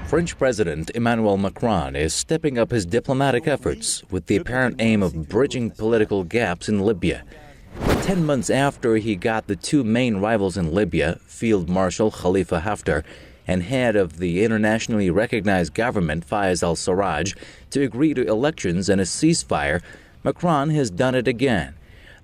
French President Emmanuel Macron is stepping up his diplomatic efforts with the apparent aim of bridging political gaps in Libya. 10 months after he got the two main rivals in Libya, Field Marshal Khalifa Haftar and head of the internationally recognized government Fayez al-Sarraj, to agree to elections and a ceasefire, Macron has done it again.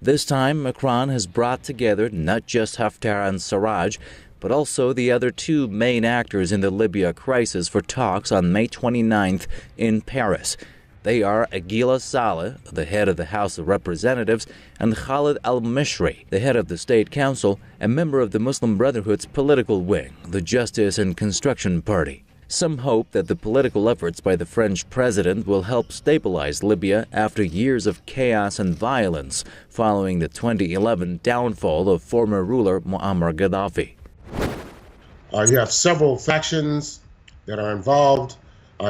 This time, Macron has brought together not just Haftar and Sarraj, but also the other two main actors in the Libya crisis for talks on May 29th in Paris. They are Aguila Saleh, the head of the House of Representatives, and Khalid al-Mishri, the head of the State Council, a member of the Muslim Brotherhood's political wing, the Justice and Construction Party. Some hope that the political efforts by the French president will help stabilize Libya after years of chaos and violence following the 2011 downfall of former ruler Muammar Gaddafi. You have several factions that are involved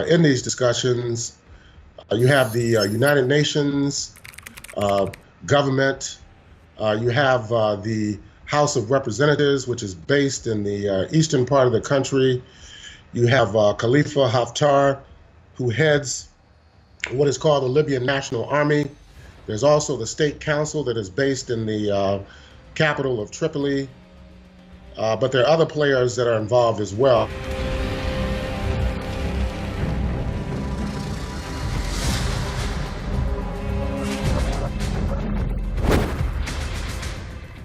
in these discussions. You have the United Nations government. You have the House of Representatives, which is based in the eastern part of the country. You have Khalifa Haftar, who heads what is called the Libyan National Army. There's also the State Council that is based in the capital of Tripoli. But there are other players that are involved as well.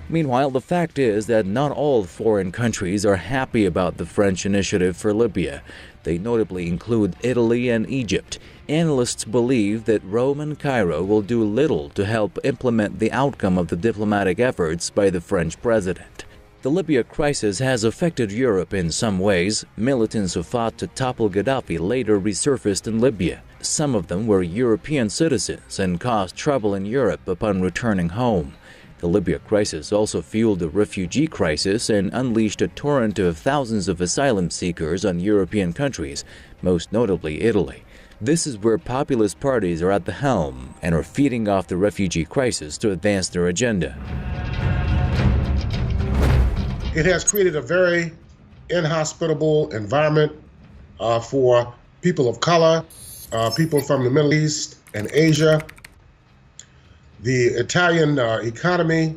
Meanwhile, the fact is that not all foreign countries are happy about the French initiative for Libya. They notably include Italy and Egypt. Analysts believe that Rome and Cairo will do little to help implement the outcome of the diplomatic efforts by the French president. The Libya crisis has affected Europe in some ways. Militants who fought to topple Gaddafi later resurfaced in Libya. Some of them were European citizens and caused trouble in Europe upon returning home. The Libya crisis also fueled the refugee crisis and unleashed a torrent of thousands of asylum seekers on European countries, most notably Italy. This is where populist parties are at the helm and are feeding off the refugee crisis to advance their agenda. It has created a very inhospitable environment for people of color, people from the Middle East and Asia. The Italian economy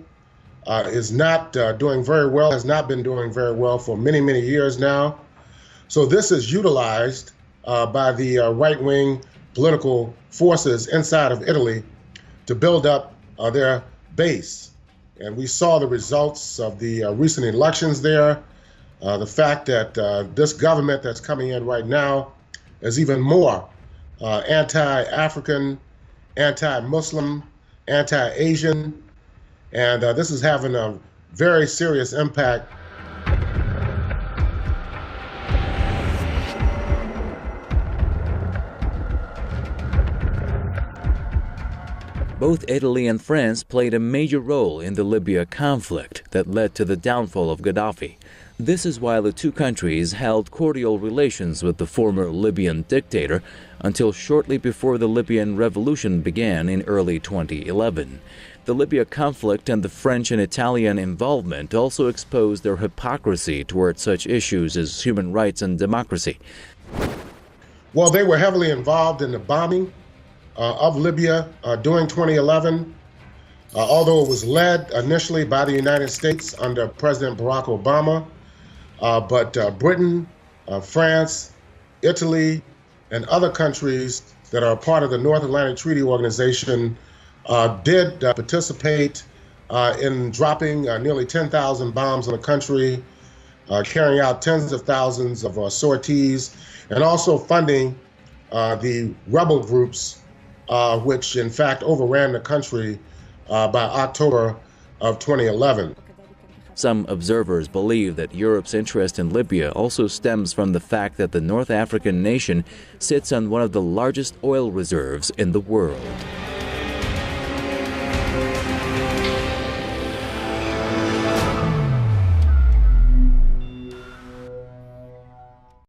is not doing very well, has not been doing very well for many, many years now. So this is utilized by the right-wing political forces inside of Italy to build up their base. And we saw the results of the recent elections there. The fact that this government that's coming in right now is even more anti-African, anti-Muslim, anti-Asian, and this is having a very serious impact. Both Italy and France played a major role in the Libya conflict that led to the downfall of Gaddafi. This is why the two countries held cordial relations with the former Libyan dictator until shortly before the Libyan revolution began in early 2011. The Libya conflict and the French and Italian involvement also exposed their hypocrisy toward such issues as human rights and democracy. Well, they were heavily involved in the bombing of Libya during 2011, although it was led initially by the United States under President Barack Obama. But Britain, France, Italy, and other countries that are part of the North Atlantic Treaty Organization did participate in dropping nearly 10,000 bombs on the country, carrying out tens of thousands of sorties, and also funding the rebel groups, which in fact overran the country by October of 2011. Some observers believe that Europe's interest in Libya also stems from the fact that the North African nation sits on one of the largest oil reserves in the world.